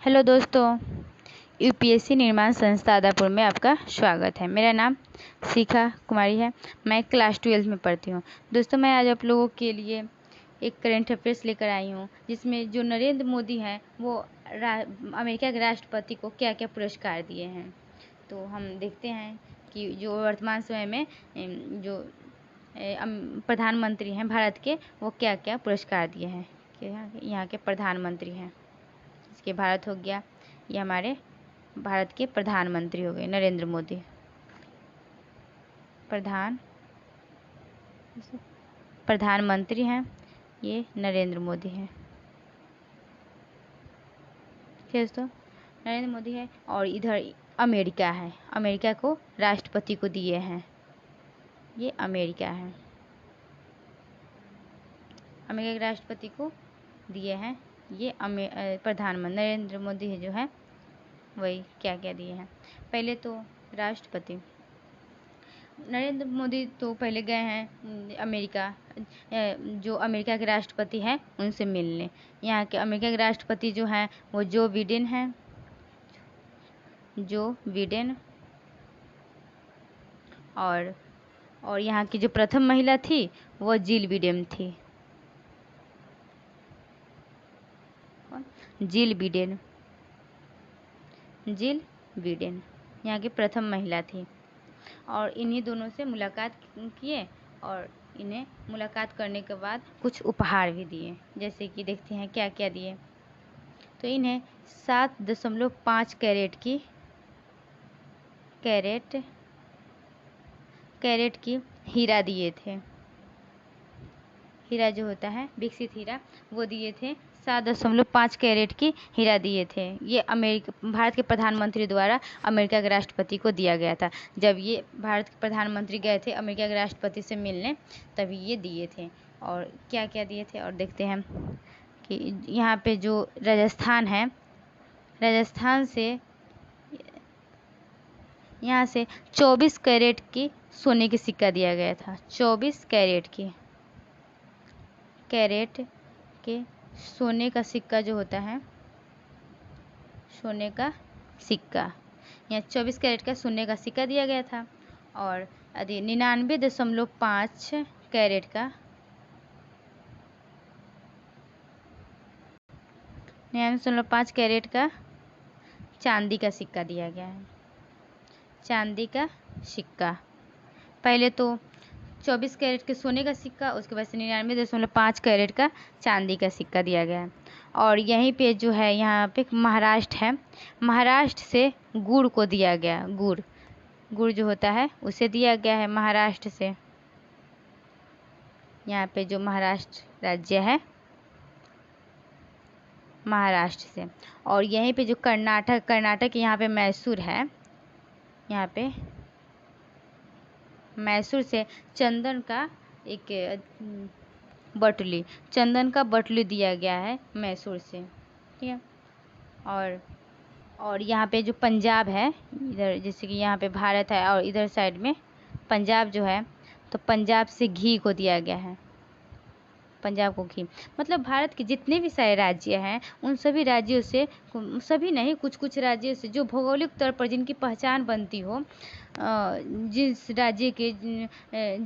Hello दोस्तों, UPSC निर्माण संस्था आदापुर में आपका स्वागत है। मेरा नाम शिखा कुमारी है। मैं क्लास 12 में पढ़ती हूँ। दोस्तों, मैं आज आप लोगों के लिए एक करंट अफेयर्स लेकर आई हूँ, जिसमें जो नरेंद्र मोदी हैं वो अमेरिका के राष्ट्रपति को क्या क्या पुरस्कार दिए हैं। तो हम देखते हैं कि जो वर्तमान समय में जो प्रधानमंत्री हैं भारत के, वो क्या क्या पुरस्कार दिए हैं। यहाँ के प्रधानमंत्री हैं, इसके भारत हो गया, ये हमारे भारत के प्रधानमंत्री हो गए नरेंद्र मोदी। प्रधानमंत्री हैं ये नरेंद्र मोदी हैं। दोस्तों, नरेंद्र मोदी है। और इधर अमेरिका है, अमेरिका को राष्ट्रपति को दिए हैं, ये अमेरिका है। अमेरिका के राष्ट्रपति को दिए हैं ये प्रधानमंत्री नरेंद्र मोदी जो है वही क्या क्या दिए हैं। पहले तो राष्ट्रपति नरेंद्र मोदी तो पहले गए हैं अमेरिका, जो अमेरिका के राष्ट्रपति हैं उनसे मिलने। यहाँ के अमेरिका के राष्ट्रपति जो हैं वो जो बिडेन हैं, जो बिडेन। और यहाँ की जो प्रथम महिला थी वो जिल बिडेन थी, जिल बिडेन यहाँ की प्रथम महिला थी। और इन्हीं दोनों से मुलाकात किए और इन्हें मुलाकात करने के बाद कुछ उपहार भी दिए, जैसे कि देखते हैं क्या क्या दिए। तो इन्हें 7.5 कैरेट की हीरा दिए थे। हीरा जो होता है विकसित हीरा, वो दिए थे। 7.5 कैरेट की हीरा दिए थे। ये भारत के प्रधानमंत्री द्वारा अमेरिका के राष्ट्रपति को दिया गया था। जब ये भारत के प्रधानमंत्री गए थे अमेरिका के राष्ट्रपति से मिलने, तभी ये दिए थे। और क्या क्या दिए थे और देखते हैं कि यहाँ पे जो राजस्थान है, राजस्थान से यहाँ से 24 कैरेट की सोने की सिक्का दिया गया था। 24 कैरेट के सोने का सिक्का जो होता है, सोने का सिक्का, यहाँ 24 कैरेट का सोने का सिक्का दिया गया था। और 99.5 कैरेट का 99.5 कैरेट का चांदी का सिक्का दिया गया है। चांदी का सिक्का, पहले तो 24 कैरेट के सोने का सिक्का, उसके बाद से 99.5 कैरेट का चांदी का सिक्का दिया गया है। और यहीं पे जो है, यहाँ पे महाराष्ट्र है, महाराष्ट्र से गुड़ को दिया गया। गुड़ जो होता है उसे दिया गया है महाराष्ट्र से। यहाँ पे जो महाराष्ट्र राज्य है, महाराष्ट्र से। और यहीं पे जो कर्नाटक यहाँ पे मैसूर है, यहाँ पे मैसूर से चंदन का चंदन का बटली दिया गया है मैसूर से, ठीक है। और यहाँ पे जो पंजाब है, इधर जैसे कि यहाँ पे भारत है और इधर साइड में पंजाब जो है, तो पंजाब से घी को दिया गया है। पंजाब को घी, मतलब भारत के जितने भी सारे राज्य हैं उन सभी राज्यों से, सभी नहीं, कुछ कुछ राज्यों से जो भौगोलिक तौर पर जिनकी पहचान बनती हो, जिस राज्य के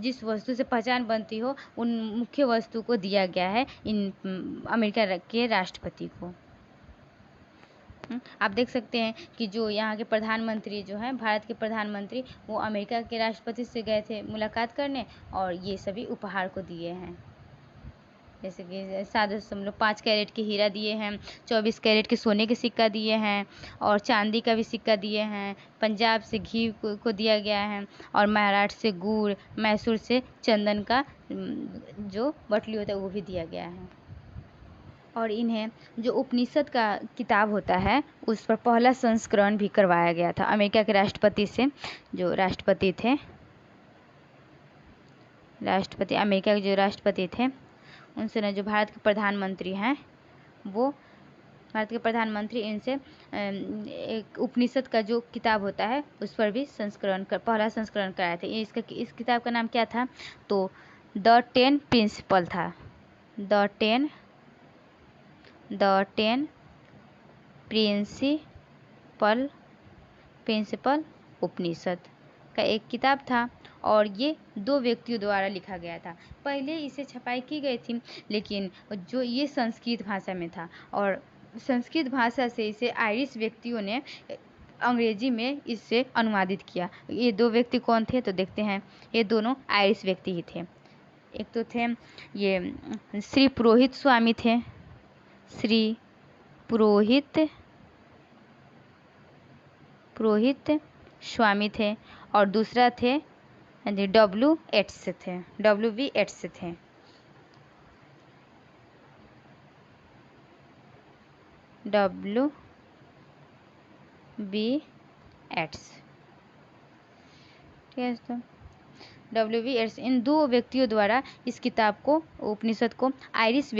जिस वस्तु से पहचान बनती हो, उन मुख्य वस्तु को दिया गया है इन अमेरिका के राष्ट्रपति को। आप देख सकते हैं कि जो यहाँ के प्रधानमंत्री जो हैं, भारत के प्रधानमंत्री, वो अमेरिका के राष्ट्रपति से गए थे मुलाकात करने और ये सभी उपहार को दिए हैं। जैसे कि 7.5 कैरेट की हीरा दिए हैं, 24 कैरेट के सोने के सिक्का दिए हैं और चांदी का भी सिक्का दिए हैं। पंजाब से घी को दिया गया है और महाराष्ट्र से गुड़, मैसूर से चंदन का जो बटली होता है वो भी दिया गया है। और इन्हें जो उपनिषद का किताब होता है उस पर पहला संस्करण भी करवाया गया था अमेरिका के राष्ट्रपति से। जो राष्ट्रपति थे, अमेरिका के जो राष्ट्रपति थे, उनसे न जो भारत के प्रधानमंत्री हैं, वो भारत के प्रधानमंत्री इनसे एक उपनिषद का जो किताब होता है उस पर भी पहला संस्करण कराए थे। इस किताब का नाम क्या था? तो द 10 प्रिंसिपल था। द 10 प्रिंसिपल उपनिषद का एक किताब था और ये 2 व्यक्तियों द्वारा लिखा गया था। पहले इसे छपाई की गई थी, लेकिन जो ये संस्कृत भाषा में था और संस्कृत भाषा से इसे आयरिश व्यक्तियों ने अंग्रेजी में इसे अनुवादित किया। ये 2 व्यक्ति कौन थे तो देखते हैं। ये दोनों आयरिश व्यक्ति ही थे। एक तो थे ये श्री पुरोहित स्वामी थे, श्री पुरोहित स्वामी थे, और दूसरा थे W. एट्स थे, W.V. एट्स थे। W.V. एट्स, ठीक है दोस्तों। W.V. एट्स, इन 2 व्यक्तियों द्वारा इस किताब को, उपनिषद को आयरिश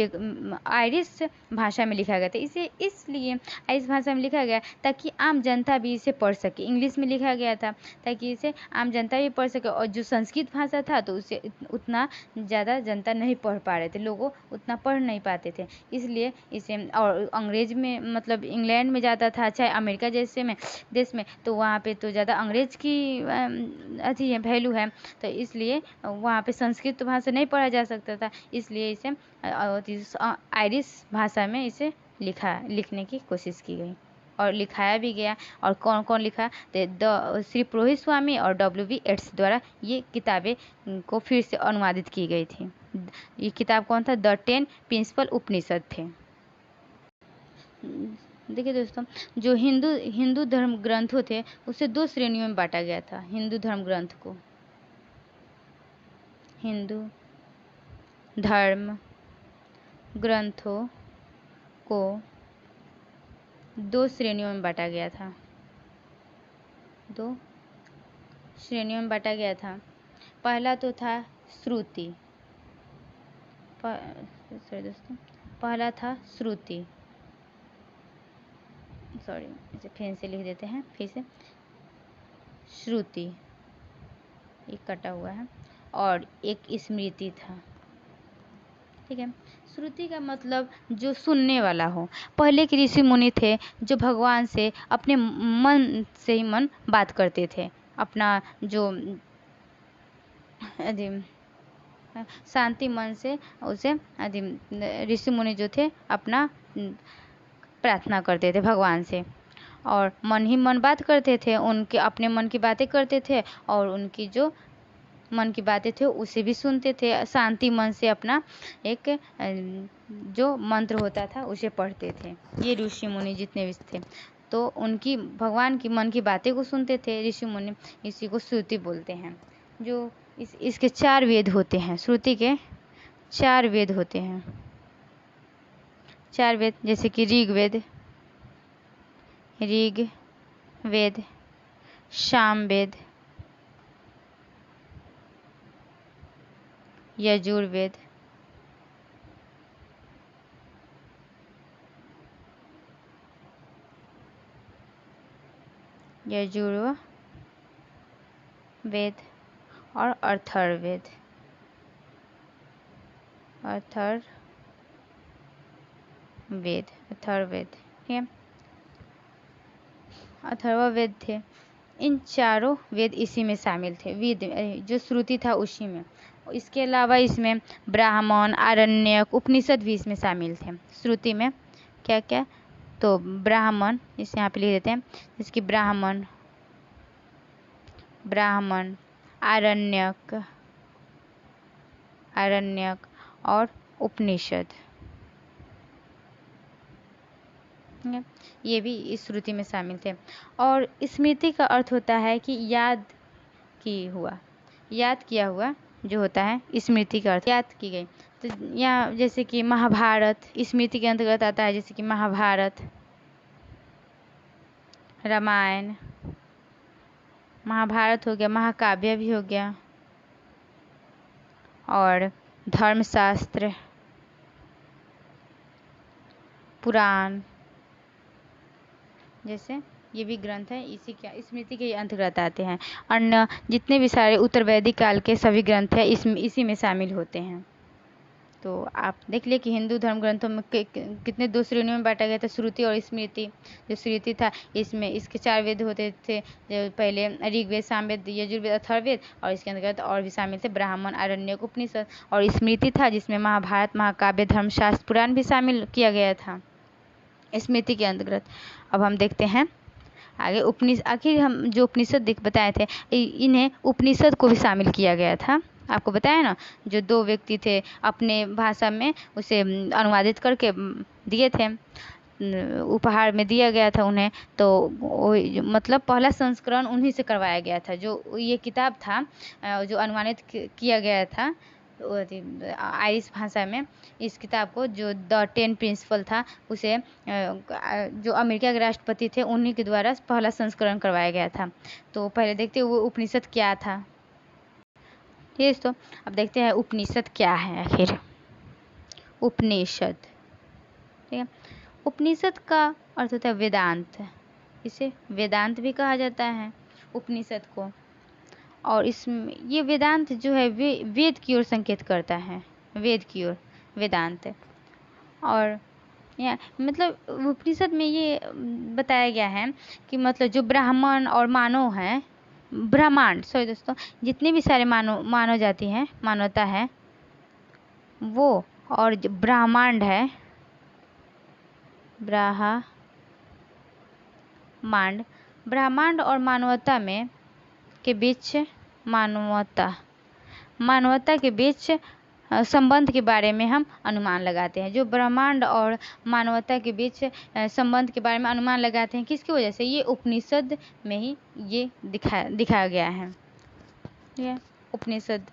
भाषा में लिखा गया था। इसे इसलिए आयरिश भाषा में लिखा गया ताकि आम जनता भी इसे पढ़ सके। इंग्लिश में लिखा गया था ताकि इसे आम जनता भी पढ़ सके, और जो संस्कृत भाषा था तो उसे उतना ज़्यादा जनता नहीं पढ़ पा रहे थे, लोगों उतना पढ़ नहीं पाते थे, इसलिए इसे, और अंग्रेज में मतलब इंग्लैंड में ज़्यादा था, चाहे अमेरिका जैसे में देश में, तो वहाँ पे तो ज़्यादा अंग्रेज की अथी है, वैल्यू है, तो इसलिए वहाँ पे संस्कृत भाषा नहीं पढ़ा जा सकता था, इसलिए इसे आयरिश भाषा में इसे लिखने की कोशिश की गई और लिखाया भी गया। और कौन कौन लिखा, तो श्री पुरोहित स्वामी और W.V. एट्स द्वारा ये किताबें को फिर से अनुवादित की गई थी। ये किताब कौन था, द 10 प्रिंसिपल उपनिषद थे। देखिए दोस्तों, जो हिंदू धर्म ग्रंथों थे उसे 2 श्रेणियों में बांटा गया था। हिंदू धर्म ग्रंथों को 2 श्रेणियों में बांटा गया था। 2 श्रेणियों में बांटा गया था। पहला तो था श्रुति, पहला था श्रुति, सॉरी इसे फिर से लिख देते हैं, फिर से श्रुति, एक कटा हुआ है, और एक स्मृति था, ठीक है। श्रुति का मतलब जो सुनने वाला हो। पहले के ऋषि मुनि थे जो भगवान से अपने मन से ही मन बात करते थे, अपना जो शांति मन से उसे ऋषि मुनि जो थे अपना प्रार्थना करते थे भगवान से, और मन ही मन बात करते थे, उनके अपने मन की बातें करते थे, और उनकी जो मन की बातें थे उसे भी सुनते थे, शांति मन से अपना एक जो मंत्र होता था उसे पढ़ते थे। ये ऋषि मुनि जितने भी थे तो उनकी भगवान की मन की बातें को सुनते थे ऋषि मुनि, इसी को श्रुति बोलते हैं। जो इसके 4 वेद होते हैं, श्रुति के 4 वेद होते हैं। 4 वेद जैसे कि ऋग वेद, सामवेद, यजुर्वेद, और अथर्ववेद। ठीक है, अथर्ववेद थे। इन चारों वेद इसी में शामिल थे, वेद जो श्रुति था उसी में। इसके अलावा इसमें ब्राह्मण, आरण्यक, उपनिषद भी इसमें शामिल थे। श्रुति में क्या क्या, तो ब्राह्मण, इसे यहाँ पे लिख देते हैं, जिसकी ब्राह्मण, आरण्यक और उपनिषद, ये भी इस श्रुति में शामिल थे। और स्मृति का अर्थ होता है कि याद किया हुआ जो होता है, स्मृति का अर्थ याद की गई। तो यहाँ जैसे कि महाभारत स्मृति के अंतर्गत आता है, जैसे कि महाभारत, रामायण, महाभारत हो गया, महाकाव्य भी हो गया, और धर्मशास्त्र, पुराण, जैसे ये भी ग्रंथ है इसी के स्मृति के अंतर्गत आते हैं। अन्य जितने भी सारे उत्तर वैदिक काल के सभी ग्रंथ हैं इसी में शामिल होते हैं। तो आप देख लिए कि हिंदू धर्म ग्रंथों में कितने दो श्रेणियों में बांटा गया था, श्रुति और स्मृति। जो श्रुति था इसमें इसके 4 वेद होते थे, जो पहले ऋग्वेद, सामवेद, यजुर्वेद, अथर्ववेद, और इसके अंतर्गत और भी शामिल थे ब्राह्मण, आरण्यक, उपनिषद। और स्मृति था जिसमें महाभारत, महाकाव्य, धर्मशास्त्र, पुराण भी शामिल किया गया था स्मृति के अंतर्गत। अब हम देखते हैं आगे उपनिषद। आखिर हम जो उपनिषद बताए थे, इन्हें उपनिषद को भी शामिल किया गया था। आपको बताया ना, जो 2 व्यक्ति थे अपने भाषा में उसे अनुवादित करके दिए थे, उपहार में दिया गया था उन्हें। तो मतलब पहला संस्करण उन्हीं से करवाया गया था। जो ये किताब था जो अनुवादित किया गया था आयरिश भाषा में, इस किताब को जो द 10 प्रिंसिपल था उसे जो अमेरिका के राष्ट्रपति थे उन्हीं के द्वारा पहला संस्करण करवाया गया था। तो पहले देखते हुए उपनिषद क्या था। ठीक है, तो अब देखते हैं उपनिषद क्या है आखिर। उपनिषद, ठीक है, उपनिषद का अर्थ होता है वेदांत। इसे वेदांत भी कहा जाता है उपनिषद को। और इसमें ये वेदांत जो है वेद की ओर संकेत करता है, वेद की ओर वेदांत। और या मतलब उपनिषद में ये बताया गया है कि मतलब जो ब्राह्मण और मानव हैं, ब्रह्मांड, सॉरी दोस्तों, जितने भी सारे मानव जाति हैं, मानवता है वो, और जो ब्रह्मांड है, ब्रह्मांड और मानवता में के बीच मानवता के बीच संबंध के बारे में हम अनुमान लगाते हैं। जो ब्रह्मांड और मानवता के बीच संबंध के बारे में अनुमान लगाते हैं, किसकी वजह से? ये उपनिषद में ही ये दिखाया गया है। ये उपनिषद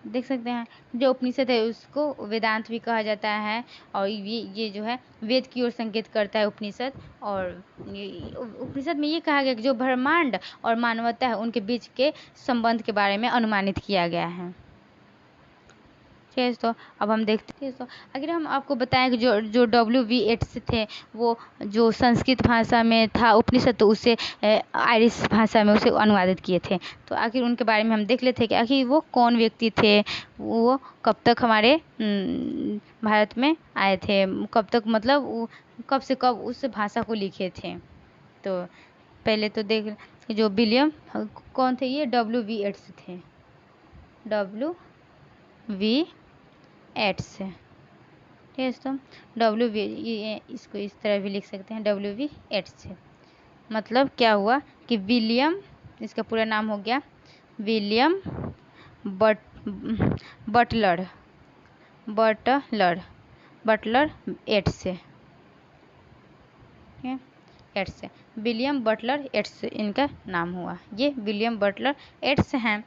देख सकते हैं। जो उपनिषद है उसको वेदांत भी कहा जाता है, और ये जो है वेद की ओर संकेत करता है उपनिषद। और उपनिषद में ये कहा गया कि जो ब्रह्मांड और मानवता है उनके बीच के संबंध के बारे में अनुमानित किया गया है। ठीक है, तो अब हम देखते हैं। तो अगर हम आपको बताएं कि जो W.V. येट्स थे, वो जो संस्कृत भाषा में था उपनिषद, तो उसे आयरिश भाषा में उसे अनुवादित किए थे। तो आखिर उनके बारे में हम देख लेते हैं कि आखिर वो कौन व्यक्ति थे, वो कब तक हमारे भारत में आए थे, कब तक, मतलब वो कब से कब उस भाषा को लिखे थे। तो पहले तो देख जो विलियम, कौन थे ये? W.V. येट्स थे, W.V. येट्स। ठीक है दोस्तों, W.V. इसको इस तरह भी लिख सकते हैं, W.V. येट्स। मतलब क्या हुआ कि विलियम, इसका पूरा नाम हो गया William Butler Yeats. Yeats, William Butler Yeats इनका नाम हुआ। ये विलियम बटलर येट्स हैं,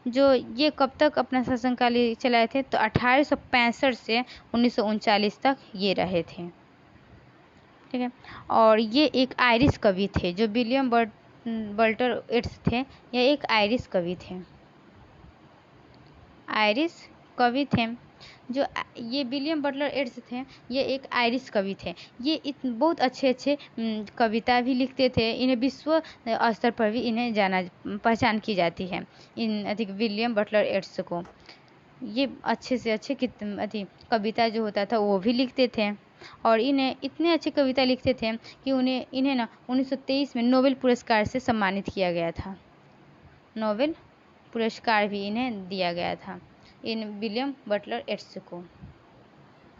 जो ये कब तक अपना शासनकाल चलाए थे? तो 1865 से 1939 तक ये रहे थे। ठीक है, और ये एक आयरिश कवि थे। जो विलियम बटलर येट्स थे, ये एक आयरिश कवि थे, आयरिश कवि थे। जो ये विलियम बटलर येट्स थे, ये एक आयरिश कवि थे। ये बहुत अच्छे कविता भी लिखते थे। इन्हें विश्व स्तर पर भी इन्हें पहचान की जाती है, इन अधिक विलियम बटलर येट्स को। ये अच्छे से अच्छे कविता जो होता था वो भी लिखते थे, और इन्हें इतने अच्छे कविता लिखते थे कि इन्हें ना 1923 में नोबेल पुरस्कार से सम्मानित किया गया था। नोबेल पुरस्कार भी इन्हें दिया गया था, इन विलियम बटलर येट्स को।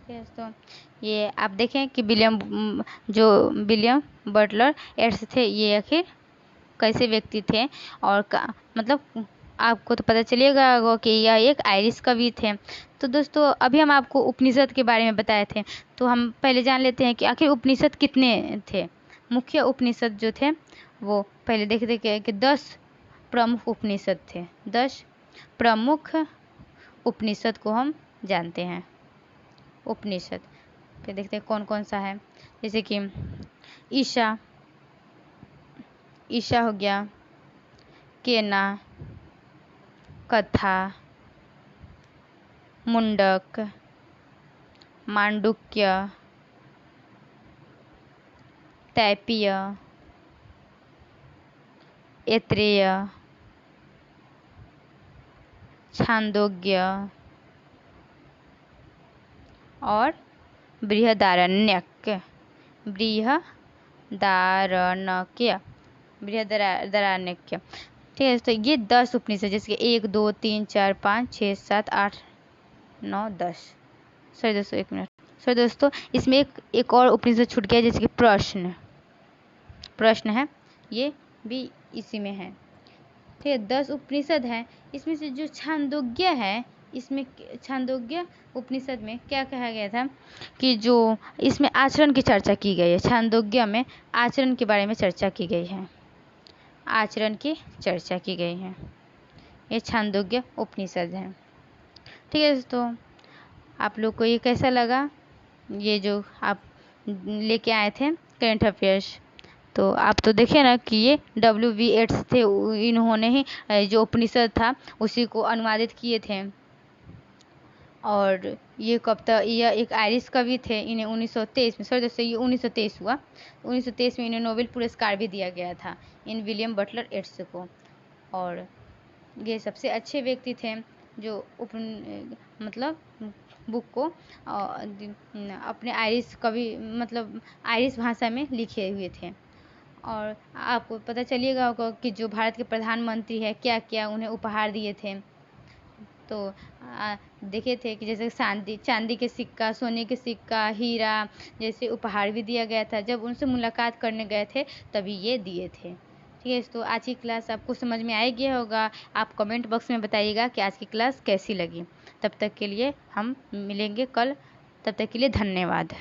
तो ये आप देखें कि विलियम बटलर येट्स थे, ये आखिर कैसे व्यक्ति थे। और मतलब आपको तो पता चलेगा कि यह एक आयरिश कवि थे। तो दोस्तों, अभी हम आपको उपनिषद के बारे में बताए थे, तो हम पहले जान लेते हैं कि आखिर उपनिषद कितने थे। मुख्य उपनिषद जो थे वो पहले देखते कि 10 प्रमुख उपनिषद थे। 10 प्रमुख उपनिषद को हम जानते हैं। उपनिषद फिर देखते हैं कौन कौन सा है। जैसे कि ईशा हो गया, केना, कथा, मुंडक, मांडुक्य, तैत्तिरीय, ऐत्रेय, छांदोग्य, और बृहदारण्यक। बृहदारण्यक, बृहदारण्यक। ठीक है, तो ये 10 उपनिषद, जैसे कि 1 2 3 4 5 6 7 8 9 10। सॉरी दोस्तों, 1 मिनट। सॉरी दोस्तों, इसमें एक और उपनिषद छूट गया, जैसे कि प्रश्न है, ये भी इसी में है। ठीक है, 10 उपनिषद हैं। इसमें से जो छांदोग्य है, इसमें छांदोग्य उपनिषद में क्या कहा गया था कि जो इसमें आचरण की चर्चा की गई है। छांदोग्य में आचरण के बारे में चर्चा की गई है, आचरण की चर्चा की गई है। ये छांदोग्य उपनिषद है। ठीक है दोस्तों, आप लोग को ये कैसा लगा, ये जो आप लेके आए थे करंट अफेयर्स? तो आप तो देखे ना कि ये W.V. येट्स थे, इन्होंने ही जो उपनिषद था उसी को अनुवादित किए थे। और ये कब तक, यह एक आयरिश कवि थे। इन्हें 1923 में, सॉरी दोस्तों, ये 1923 हुआ। 1923 में इन्हें नोबेल पुरस्कार भी दिया गया था, इन विलियम बटलर येट्स को। और ये सबसे अच्छे व्यक्ति थे जो मतलब बुक को अपने आयरिश कवि, मतलब आयरिश भाषा में लिखे हुए थे। और आपको पता चलिएगा होगा कि जो भारत के प्रधानमंत्री है, क्या क्या उन्हें उपहार दिए थे। तो देखे थे कि जैसे चांदी के सिक्का, सोने के सिक्का, हीरा जैसे उपहार भी दिया गया था। जब उनसे मुलाकात करने गए थे तभी ये दिए थे। ठीक है, तो आज की क्लास आपको समझ में आ गया होगा। आप कमेंट बॉक्स में बताइएगा कि आज की क्लास कैसी लगी। तब तक के लिए हम मिलेंगे कल, तब तक के लिए धन्यवाद।